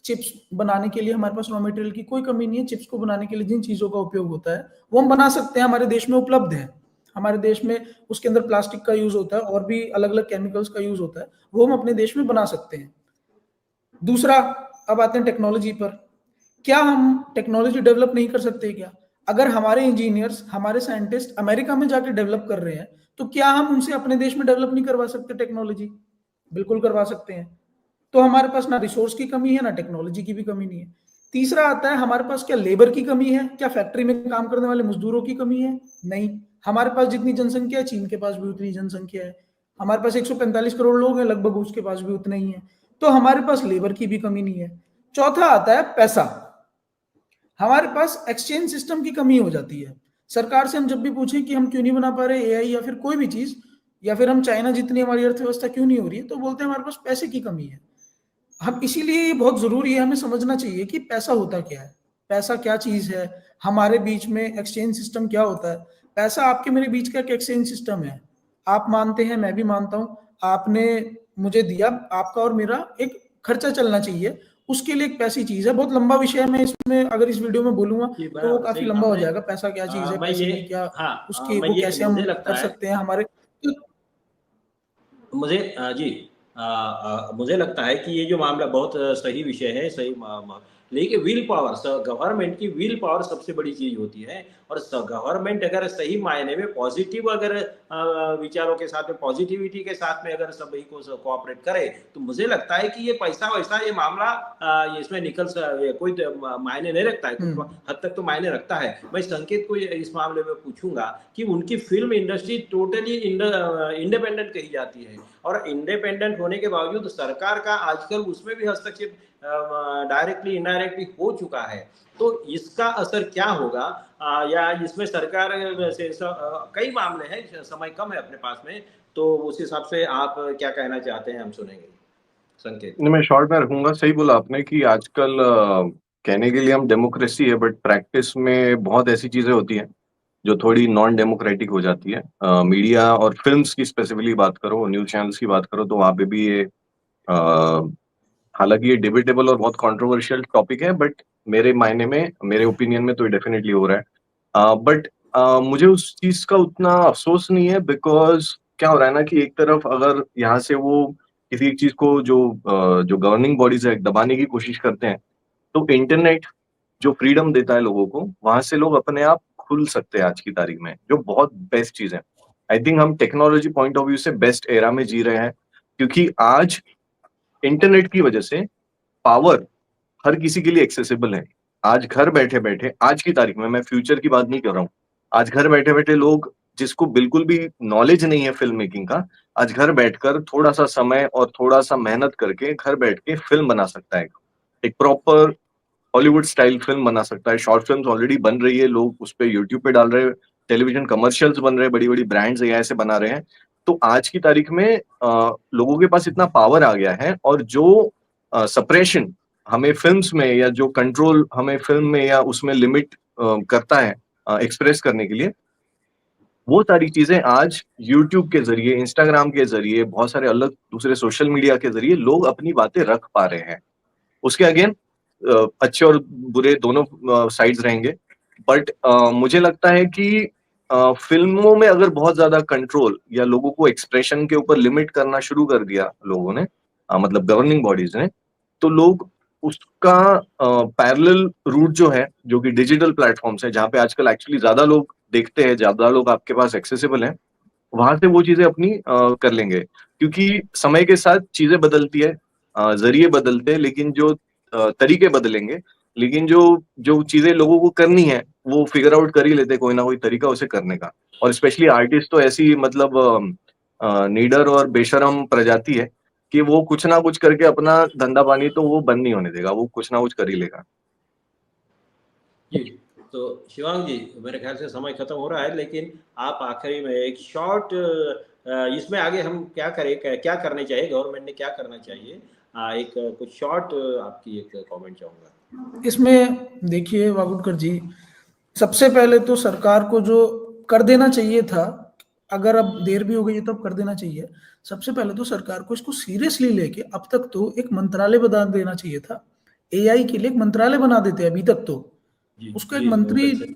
S4: चिप्स बनाने के लिए हमारे पास रॉ मटेरियल की कोई कमी नहीं है। चिप्स को बनाने के लिए जिन चीजों का उपयोग होता है वो हम बना सकते हैं, हमारे देश में उपलब्ध है। हमारे देश में उसके अंदर प्लास्टिक का यूज होता है और भी अलग अलग केमिकल्स का यूज होता है, वो हम अपने देश में बना सकते हैं। दूसरा, अब आते हैं टेक्नोलॉजी पर। क्या हम टेक्नोलॉजी डेवलप नहीं कर सकते क्या? अगर हमारे इंजीनियर्स, हमारे साइंटिस्ट अमेरिका में जाके डेवलप कर रहे हैं, तो क्या हम उनसे अपने देश में डेवलप नहीं करवा सकते टेक्नोलॉजी? बिल्कुल करवा सकते हैं। तो हमारे पास ना रिसोर्स की कमी है, ना टेक्नोलॉजी की भी कमी नहीं है। तीसरा आता है हमारे पास क्या लेबर की कमी है, क्या फैक्ट्री में काम करने वाले मजदूरों की कमी है? नहीं। हमारे पास जितनी जनसंख्या है चीन के पास भी उतनी जनसंख्या है, हमारे पास 145 करोड़ लोग हैं, लगभग उसके पास भी उतने ही है। तो हमारे पास लेबर की भी कमी नहीं है। चौथा आता है पैसा। हमारे पास एक्सचेंज सिस्टम की कमी हो जाती है। सरकार से हम जब भी पूछें कि हम क्यों नहीं बना पा रहे एआई या फिर कोई भी चीज, या फिर हम चाइना जितनी हमारी अर्थव्यवस्था क्यों नहीं हो रही है, तो बोलते हैं हमारे पास पैसे की कमी है। हम इसीलिए ये बहुत जरूरी है, हमें समझना चाहिए कि पैसा होता क्या है, पैसा क्या चीज है, हमारे बीच में एक्सचेंज सिस्टम क्या होता है। पैसा आपके मेरे बीच का एक एक्सचेंज सिस्टम है। आप मानते हैं, मैं भी मानता हूं, आपने मुझे दिया, आपका और मेरा एक खर्चा चलना चाहिए, उसके लिए एक पैसी चीज है। बहुत लंबा विषय है, मैं इसमें अगर इस वीडियो में बोलूंगा
S3: जी,
S4: तो वो
S3: बराबर
S4: काफी
S3: सही कहा
S4: लंबा हो
S3: मैं।
S4: जाएगा। पैसा क्या चीज है,
S3: मैं
S4: पैसे
S3: ये
S4: की क्या,
S3: हाँ
S4: उसके
S3: मैं
S4: वो
S3: ये
S4: कैसे हम
S3: मुझे लगता
S4: कर
S3: है
S4: सकते हैं हमारे। तो
S3: मुझे जी मुझे लगता है कि ये जो मामला बहुत सही विषय है, सही लेकिन विल पावर, गवर्नमेंट की विल पावर सबसे बड़ी चीज होती है। और गवर्नमेंट अगर सही मायने में पॉजिटिव, अगर विचारों के साथ में, पॉजिटिविटी के साथ में अगर सभी को कोऑपरेट करे, तो मुझे लगता है कि ये पैसा वैसा ये मामला इसमें ये कोई मायने नहीं रखता है। कुछ हद तक तो मायने रखता है। मैं संकेत को इस मामले में पूछूंगा कि उनकी फिल्म इंडस्ट्री टोटली इंडिपेंडेंट कही जाती है, और इंडिपेंडेंट होने के बावजूद सरकार का आजकल उसमें भी हस्तक्षेप डायरेक्टली इनडायरेक्टली हो चुका है। तो इसका असर क्या होगा, या इसमें सरकार से कई मामले हैं, समय कम है अपने पास में, तो उस हिसाब से आप क्या कहना चाहते हैं, हम सुनेंगे संकेत।
S5: नहीं, मैं शॉर्ट में रखूंगा। सही बोला आपने कि आजकल कहने के लिए हम डेमोक्रेसी है, बट प्रैक्टिस में बहुत ऐसी चीजें होती हैं जो थोड़ी नॉन डेमोक्रेटिक हो जाती है। मीडिया और फिल्म्स की स्पेसिफिकली बात करो, न्यूज चैनल्स की बात करो, तो वहाँ पे भी ये हालांकि ये डिबेटेबल और बहुत कंट्रोवर्शियल टॉपिक है, बट मेरे मायने में, मेरे ओपिनियन में तो ये डेफिनेटली हो रहा है। बट मुझे उस चीज का उतना अफसोस नहीं है, बिकॉज क्या हो रहा है ना कि एक तरफ अगर यहाँ से वो किसी एक चीज को जो गवर्निंग बॉडीज है दबाने की कोशिश करते हैं, तो इंटरनेट जो फ्रीडम देता है लोगों को, वहां से लोग अपने आप खुल सकते हैं आज की तारीख में, जो बहुत बेस्ट चीज है। आई थिंक हम टेक्नोलॉजी पॉइंट ऑफ व्यू से बेस्ट एरा में जी रहे हैं, क्योंकि आज इंटरनेट की वजह से पावर हर किसी के लिए एक्सेसिबल है। आज घर बैठे बैठे, आज की तारीख में, मैं फ्यूचर की बात नहीं कर रहा हूँ, आज घर बैठे बैठे लोग जिसको बिल्कुल भी नॉलेज नहीं है फिल्म मेकिंग का, आज घर बैठकर थोड़ा सा समय और थोड़ा सा मेहनत करके घर बैठ के फिल्म बना सकता है। एक प्रॉपर हॉलीवुड स्टाइल फिल्म बना सकता है। शॉर्ट फिल्म्स ऑलरेडी बन रही है, लोग उस पर यूट्यूब पे डाल रहे हैं, टेलीविजन कमर्शियल्स बन रहे हैं, बड़ी बड़ी ब्रांड्स एआई से बना रहे हैं। तो आज की तारीख में लोगों के पास इतना पावर आ गया है, और जो सप्रेशन हमें फिल्म्स में, या जो कंट्रोल हमें फिल्म में या उसमें लिमिट करता है एक्सप्रेस करने के लिए, वो सारी चीजें आज यूट्यूब के जरिए, इंस्टाग्राम के जरिए, बहुत सारे अलग दूसरे सोशल मीडिया के जरिए लोग अपनी बातें रख पा रहे हैं। उसके अगेन अच्छे और बुरे दोनों साइड्स रहेंगे, बट मुझे लगता है कि फिल्मों में अगर बहुत ज्यादा कंट्रोल या लोगों को एक्सप्रेशन के ऊपर लिमिट करना शुरू कर दिया लोगों ने, मतलब गवर्निंग बॉडीज ने, तो लोग उसका पैरेलल रूट जो है, जो कि डिजिटल प्लेटफॉर्म्स है, जहाँ पे आजकल एक्चुअली ज्यादा लोग देखते हैं, ज्यादा लोग आपके पास एक्सेसिबल है, वहां से वो चीजें अपनी कर लेंगे। क्योंकि समय के साथ चीजें बदलती है, जरिए बदलते हैं, लेकिन जो तरीके बदलेंगे, लेकिन जो जो चीजें लोगों को करनी है वो फिगर आउट कर ही लेते हैं कोई ना कोई तरीका उसे करने का। और स्पेशली आर्टिस्ट तो ऐसी, मतलब नीडर और बेशरम प्रजाति है कि वो कुछ ना कुछ करके अपना धंधा पानी तो वो बंद नहीं होने देगा, वो कुछ ना कुछ कर ही लेगा।
S3: जी, तो शिवांग जी, मेरे ख्याल से समय खत्म हो रहा है, लेकिन आप आखिरी में एक शॉर्ट, इसमें आगे हम क्या करें, क्या करने चाहिए, गवर्नमेंट ने क्या करना चाहिए, एक कुछ शॉर्ट आपकी एक कमेंट चाहूंगा
S4: इसमें देखिए वागुड़कर जी, सबसे पहले तो सरकार को जो कर देना चाहिए था, अगर अब देर भी हो गई है तो अब कर देना चाहिए। सबसे पहले तो सरकार को इसको सीरियसली लेके अब तक तो एक मंत्रालय बना देना चाहिए था। एआई के लिए एक मंत्रालय बना देते अभी तक तो,
S3: जी
S4: उसको एक
S3: जी,
S4: मंत्री
S3: बिल्कुल सही।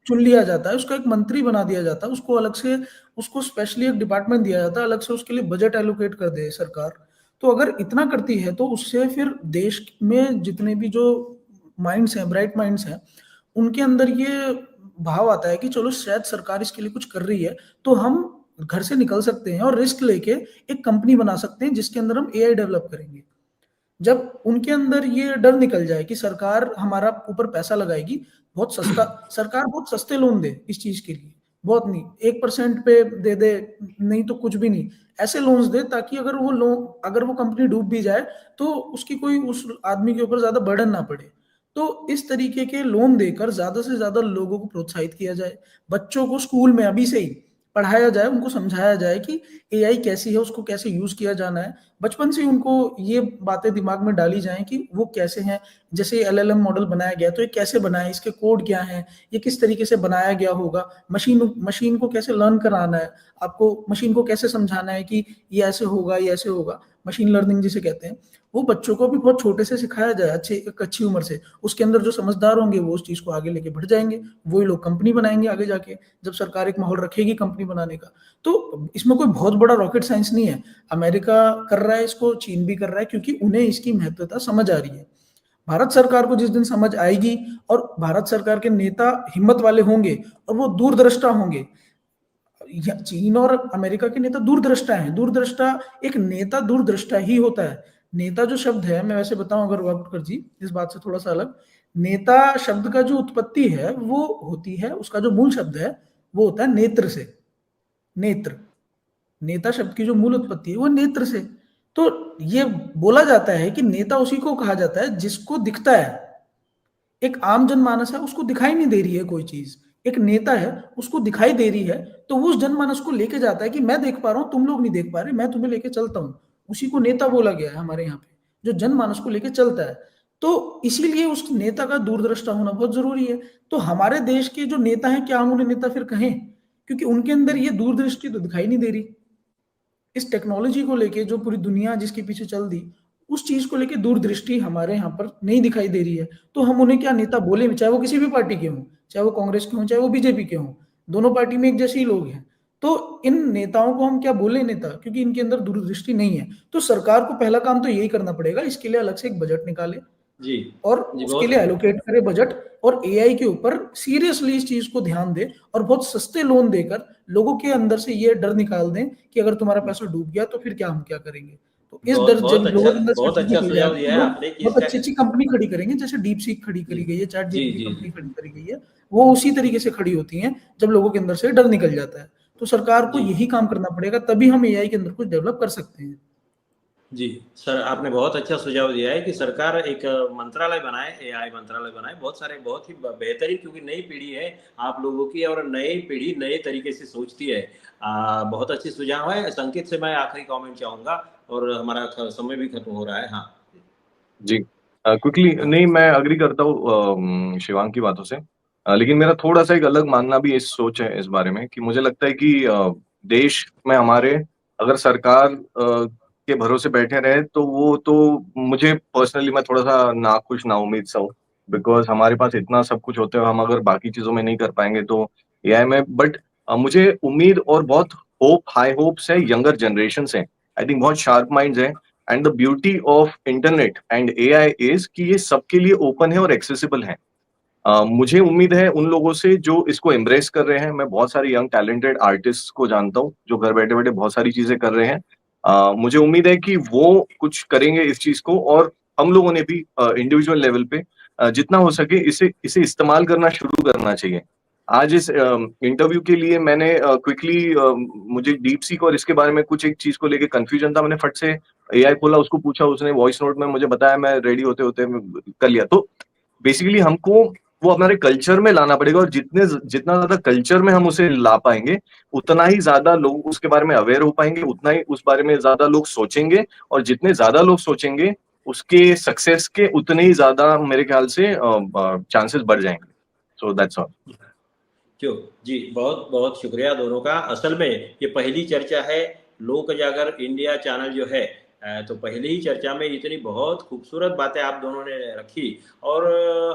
S4: चुन लिया जाता है, उसको एक मंत्री बना दिया जाता है, उसको अलग से, उसको स्पेशली एक डिपार्टमेंट दिया जाता है, अलग से उसके लिए बजट एलोकेट कर दे सरकार। तो अगर इतना करती है तो उससे फिर देश में जितने भी जो माइंड्स हैं, ब्राइट माइंड्स हैं, उनके अंदर ये भाव आता है कि चलो शायद सरकार इसके लिए कुछ कर रही है, तो हम घर से निकल सकते हैं और रिस्क लेके एक कंपनी बना सकते हैं जिसके अंदर हम एआई डेवलप करेंगे। जब उनके अंदर ये डर निकल जाए कि सरकार हमारा ऊपर पैसा लगाएगी, बहुत सस्ता, सरकार बहुत सस्ते लोन दे इस चीज के लिए, बहुत नहीं, 1% पे दे दे, नहीं तो कुछ भी नहीं, ऐसे लोन्स दे ताकि अगर वो कंपनी डूब भी जाए तो उसकी कोई उस आदमी के ऊपर ज्यादा बर्डन ना पड़े। तो इस तरीके के लोन देकर ज्यादा से ज्यादा लोगों को प्रोत्साहित किया जाए। बच्चों को स्कूल में अभी से ही पढ़ाया जाए, उनको समझाया जाए कि एआई कैसी है, उसको कैसे यूज किया जाना है। बचपन से उनको ये बातें दिमाग में डाली जाएं कि वो कैसे हैं। जैसे एलएलएम मॉडल बनाया गया तो ये कैसे बना है, इसके कोड क्या है, ये किस तरीके से बनाया गया होगा, मशीन को कैसे लर्न कराना है, आपको मशीन को कैसे समझाना है कि ये ऐसे होगा, ये ऐसे होगा, मशीन लर्निंग जिसे कहते हैं। वो बच्चों को भी बहुत छोटे से सिखाया जाए, अच्छी उम्र से। उसके अंदर जो समझदार होंगे वो उस चीज को आगे लेके बढ़ जाएंगे, वही लोग कंपनी बनाएंगे आगे जाके, जब सरकार एक माहौल रखेगी कंपनी बनाने का। तो इसमें कोई बहुत बड़ा रॉकेट साइंस नहीं है। अमेरिका कर रहा है इसको, चीन भी कर रहा है, क्योंकि उन्हें इसकी महत्वता समझ आ रही है। भारत सरकार को जिस दिन समझ आएगी और भारत सरकार के नेता हिम्मत वाले होंगे और वो दूरदृष्टा होंगे, चीन और अमेरिका के नेता दूरदृष्टा हैं। दूरदृष्टा, एक नेता दूरदृष्टा ही होता है। नेता जो शब्द है, मैं वैसे बताऊं अगर वागुटकर जी, इस बात से थोड़ा सा अलग, नेता शब्द का जो उत्पत्ति है वो होती है, उसका जो मूल शब्द है वो होता है नेत्र से। नेत्र, नेता शब्द की जो मूल उत्पत्ति है वो नेत्र से। तो ये बोला जाता है कि नेता उसी को कहा जाता है जिसको दिखता है। एक आम जनमानस है, उसको दिखाई नहीं दे रही है कोई चीज, एक नेता है उसको दिखाई दे रही है, तो वो उस जनमानस को लेके जाता है कि मैं देख पा रहा हूं, तुम लोग नहीं देख पा रहे, मैं तुम्हें लेके चलता हूं। उसी को नेता बोला गया है हमारे यहाँ पे, जो जनमानस को लेके चलता है। तो इसीलिए उस नेता का दूरदृष्टा होना बहुत जरूरी है। तो हमारे देश के जो नेता हैं, क्या हम उन्हें नेता फिर कहें? क्योंकि उनके अंदर ये दूरदृष्टि तो दिखाई नहीं दे रही। इस टेक्नोलॉजी को लेके जो पूरी दुनिया जिसके पीछे चल दी, उस चीज को लेके दूरदृष्टि हमारे यहाँ पर नहीं दिखाई दे रही है। तो हम उन्हें क्या नेता बोले, चाहे वो किसी भी पार्टी के हों, चाहे वो कांग्रेस के हों, चाहे वो बीजेपी के हों, दोनों पार्टी में एक जैसे ही लोग हैं। तो इन नेताओं को हम क्या बोले नेता, क्योंकि इनके अंदर दूरदृष्टि नहीं है। तो सरकार को पहला काम तो यही करना पड़ेगा, इसके लिए अलग से एक बजट निकाले
S3: जी
S4: और
S3: जी,
S4: उसके लिए एलोकेट करे बजट, और एआई के ऊपर सीरियसली इस चीज को ध्यान दे और बहुत सस्ते लोन देकर लोगों के अंदर से ये डर निकाल दें कि अगर तुम्हारा पैसा डूब गया तो फिर क्या, हम क्या करेंगे। तो इस डर जब लोगों के अंदर से
S3: बहुत अच्छा
S4: निकल
S3: सुझाव
S4: जाएगा,
S3: दिया है
S4: लोग
S3: आपने कि
S4: बहुत
S3: इसका
S4: अच्छी अच्छी कंपनी खड़ी करेंगे, जैसे डीप सीक खड़ी
S3: जी
S4: करी गई है, चैट
S3: जी
S4: जीपीटी
S3: जी
S4: कंपनी खड़ी करी गई है, वो उसी तरीके से खड़ी होती है जब लोगों के अंदर से डर निकल जाता है। तो सरकार को
S3: जी
S4: यही काम करना पड़ेगा, तभी हम एआई के अंदर कुछ डेवलप कर सकते हैं।
S3: जी सर, आपने बहुत अच्छा सुझाव दिया है कि सरकार एक मंत्रालय बनाए, एआई मंत्रालय बनाए। बहुत सारे, बहुत ही बेहतरीन, क्योंकि नई पीढ़ी है आप लोगों की और नई पीढ़ी नए तरीके से सोचती है। बहुत अच्छी सुझाव है। संकेत से मैं आखिरी कमेंट चाहूंगा और हमारा समय भी खत्म हो रहा है। हाँ
S5: जी, क्विकली नहीं, मैं अग्री करता हूँ शिवांग की बातों से। लेकिन मेरा थोड़ा सा एक अलग मानना भी इस सोच है इस बारे में कि मुझे लगता है कि देश में हमारे अगर सरकार के भरोसे बैठे रहे तो वो तो, मुझे पर्सनली मैं थोड़ा सा नाखुश नाउम्मीद सा हूँ। बिकॉज हमारे पास इतना सब कुछ होते हुए हम अगर बाकी चीजों में नहीं कर पाएंगे तो एआई में। बट मुझे उम्मीद और बहुत हाई होप्स है यंगर जनरेशन से। आई थिंक बहुत शार्प माइंड्स हैं। And the beauty of internet and AI is कि ये सबके लिए ओपन है और एक्सेसिबल है। मुझे उम्मीद है उन लोगों से जो इसको एम्ब्रेस कर रहे हैं। मैं बहुत सारे यंग टैलेंटेड आर्टिस्ट को जानता हूँ जो घर बैठे बैठे बहुत सारी चीजें कर रहे हैं। मुझे उम्मीद है कि वो कुछ करेंगे इस चीज को, और हम लोगों ने भी इंडिविजुअल लेवल पे जितना हो सके इसे इस्तेमाल करना शुरू करना चाहिए। आज इस इंटरव्यू के लिए मैंने क्विकली मुझे डीप सीक और इसके बारे में कुछ एक चीज को लेके कंफ्यूजन था, मैंने फट से एआई खोला, उसको पूछा, उसने वॉइस नोट में मुझे बताया, मैं रेडी होते होते कर लिया। तो बेसिकली हमको वो हमारे कल्चर में लाना पड़ेगा, और जितना ज्यादा कल्चर में हम उसे ला पाएंगे उतना ही ज्यादा लोग उसके बारे में अवेयर हो पाएंगे, उतना ही उस बारे में ज्यादा लोग सोचेंगे, और जितने ज्यादा लोग सोचेंगे उसके सक्सेस के उतने ही ज्यादा मेरे ख्याल से चांसेस बढ़ जाएंगे। So that's all.
S3: क्यों जी, बहुत बहुत शुक्रिया दोनों का। असल में ये पहली चर्चा है लोक जागर इंडिया चैनल जो है तो पहले ही चर्चा में इतनी बहुत खूबसूरत बातें आप दोनों ने रखी। और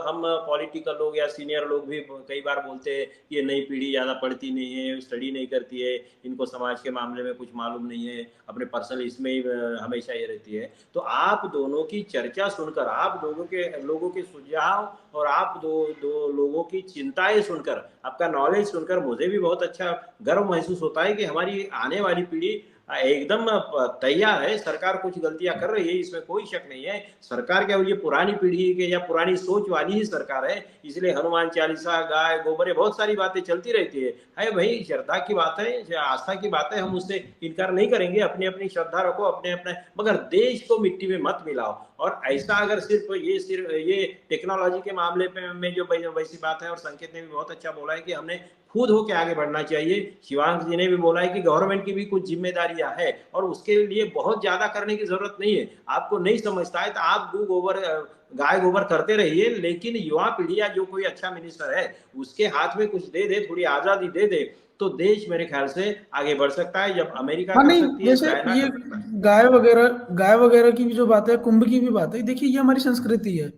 S3: हम पॉलिटिकल लोग या सीनियर लोग भी कई बार बोलते हैं ये नई पीढ़ी ज़्यादा पढ़ती नहीं है, स्टडी नहीं करती है, इनको समाज के मामले में कुछ मालूम नहीं है, अपने पर्सनल इसमें ही हमेशा ये रहती है। तो आप दोनों की चर्चा सुनकर, आप लोगों के सुझाव और आप दो लोगों की चिंताएं सुनकर, आपका नॉलेज सुनकर मुझे भी बहुत अच्छा गर्व महसूस होता है कि हमारी आने वाली पीढ़ी एकदम तैयार है। सरकार कुछ गलतियां कर रही है, इसमें कोई शक नहीं है। सरकार क्या, ये पुरानी पीढ़ी के या पुरानी सोच वाली ही सरकार है, इसलिए हनुमान चालीसा, गाय गोबर, ये बहुत सारी बातें चलती रहती है भाई, श्रद्धा की बात है, आस्था की बात है, हम उससे इनकार नहीं करेंगे। अपनी अपनी श्रद्धा रखो, अपने अपने, मगर देश को मिट्टी में मत मिलाओ। और ऐसा अगर सिर्फ ये टेक्नोलॉजी के मामले में जो वैसी बात है, और संकेत ने भी बहुत अच्छा बोला है कि हमने खुद होके आगे बढ़ना चाहिए। शिवांग जी ने भी बोला है कि गवर्नमेंट की भी कुछ जिम्मेदारियां है और उसके लिए बहुत ज्यादा करने की जरूरत नहीं है। आपको नहीं समझता है तो आप गाय गोबर करते रहिए, लेकिन युवा पीढ़ी या जो कोई अच्छा मिनिस्टर है उसके हाथ में कुछ दे दे, थोड़ी आजादी दे दे, तो देश मेरे ख्याल से आगे बढ़ सकता है। जब अमेरिका कर सकती है, चाइना
S4: ये
S3: कर सकता है।
S4: गाय वगैरह की भी जो बात है, कुंभ की भी बात है, देखिए ये हमारी संस्कृति है,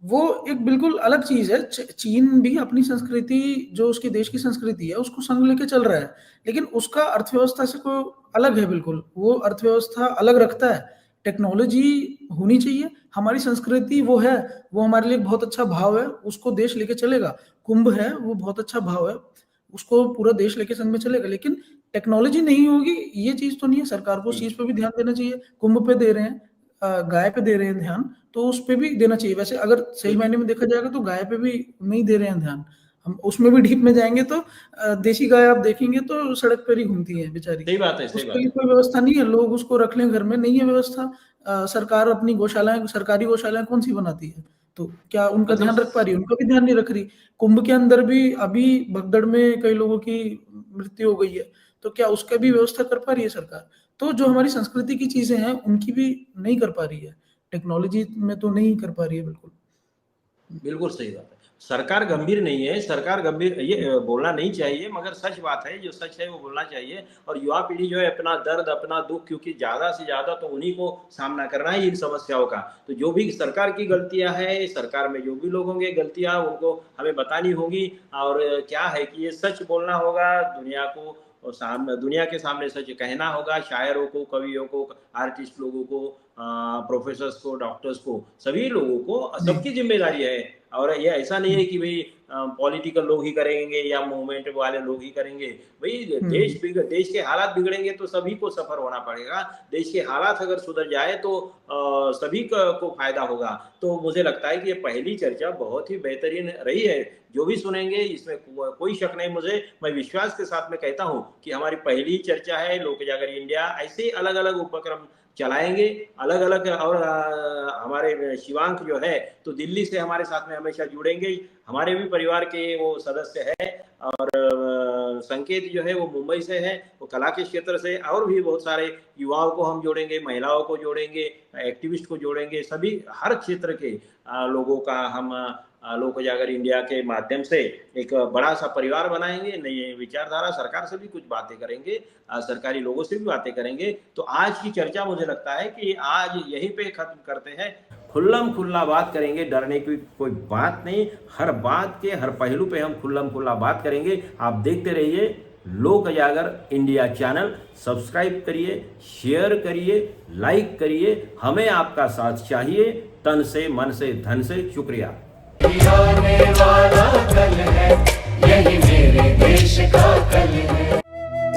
S4: वो एक बिल्कुल अलग चीज है। चीन भी अपनी संस्कृति, जो उसके देश की संस्कृति है, उसको संग लेके चल रहा है, लेकिन उसका अर्थव्यवस्था से कोई अलग है, बिल्कुल वो अर्थव्यवस्था अलग रखता है। टेक्नोलॉजी होनी चाहिए, हमारी संस्कृति वो है, वो हमारे लिए बहुत अच्छा भाव है, उसको देश लेके चलेगा। कुंभ है, वो बहुत अच्छा भाव है, उसको पूरा देश लेके संग में चलेगा, लेकिन टेक्नोलॉजी नहीं होगी ये चीज तो नहीं है। सरकार को उस चीज पे भी ध्यान देना चाहिए। कुंभ पे दे रहे हैं, गाय पे दे रहे हैं ध्यान, तो उस पे भी देना चाहिए। वैसे अगर सही मायने में देखा जाएगा तो गाय पे भी नहीं दे रहे हैं ध्यान, हम उसमें भी डीप में जाएंगे तो देशी गाय आप देखेंगे तो सड़क पर ही घूमती है बेचारी।
S3: सही बात है, सही बात है।
S4: कोई व्यवस्था नहीं है, लोग उसको रख लें घर में, नहीं है व्यवस्था। सरकार अपनी गौशालाएं, सरकारी गौशालाएं कौन सी बनाती है, तो क्या उनका ध्यान रख पा रही है? उनका भी ध्यान नहीं रख रही। कुंभ के अंदर भी अभी भगदड़ में कई लोगों की मृत्यु हो गई है, तो क्या उसका भी व्यवस्था कर पा रही है सरकार? तो जो हमारी संस्कृति की चीजें हैं उनकी भी नहीं कर पा रही है, टेक्नोलॉजी में तो नहीं कर पा रही है।
S3: बिल्कुल सही बात है। सरकार गंभीर नहीं है, सरकार गंभीर ये बोलना नहीं चाहिए, मगर सच बात है, जो सच है वो बोलना चाहिए। और युवा पीढ़ी जो है अपना दर्द, अपना दुख, क्योंकि ज्यादा से ज्यादा तो उन्हीं को सामना करना है इन समस्याओं का। तो जो भी सरकार की गलतियां हैं, सरकार में जो भी लोग होंगे गलतियां, उनको हमें बतानी होगी। और क्या है कि ये सच बोलना होगा, दुनिया के सामने सच कहना होगा। शायरों को, कवियों को, आर्टिस्ट लोगों को, प्रोफेसर्स को, डॉक्टर्स को, सभी लोगों को सबकी जिम्मेदारी है। और ये ऐसा नहीं है कि भाई पॉलिटिकल लोग ही करेंगे या मूवमेंट वाले लोग ही करेंगे। भाई देश के हालात बिगड़ेंगे तो सभी को सफर होना पड़ेगा। देश के हालात अगर सुधर जाए तो सभी को फायदा होगा। तो मुझे लगता है कि ये पहली चर्चा बहुत ही बेहतरीन रही है। जो भी सुनेंगे इसमें कोई शक नहीं, मैं विश्वास के साथ में कहता हूँ कि हमारी पहली चर्चा है। लोक जागर इंडिया ऐसे अलग अलग उपक्रम चलाएंगे, अलग अलग। और हमारे शिवांक जो है तो दिल्ली से हमारे साथ में हमेशा जुड़ेंगे, हमारे भी परिवार के वो सदस्य है। और संकेत जो है वो मुंबई से है, वो कला के क्षेत्र से। और भी बहुत सारे युवाओं को हम जोड़ेंगे, महिलाओं को जोड़ेंगे, एक्टिविस्ट को जोड़ेंगे, सभी हर क्षेत्र के लोगों का हम लोक जागर इंडिया के माध्यम से एक बड़ा सा परिवार बनाएंगे। नई विचारधारा, सरकार से भी कुछ बातें करेंगे, सरकारी लोगों से भी बातें करेंगे। तो आज की चर्चा मुझे लगता है कि आज यहीं पे खत्म करते हैं। खुल्लम खुल्ला बात करेंगे, डरने की कोई बात नहीं। हर बात के हर पहलू पे हम खुल्लम खुल्ला बात करेंगे। आप देखते रहिए लोक जागर इंडिया चैनल। सब्सक्राइब करिए, शेयर करिए, लाइक करिए। हमें आपका साथ चाहिए, तन से, मन से, धन से। शुक्रिया।
S1: आने वाला कल है, यही मेरे देश का कल है।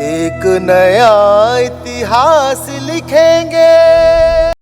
S2: एक नया इतिहास लिखेंगे।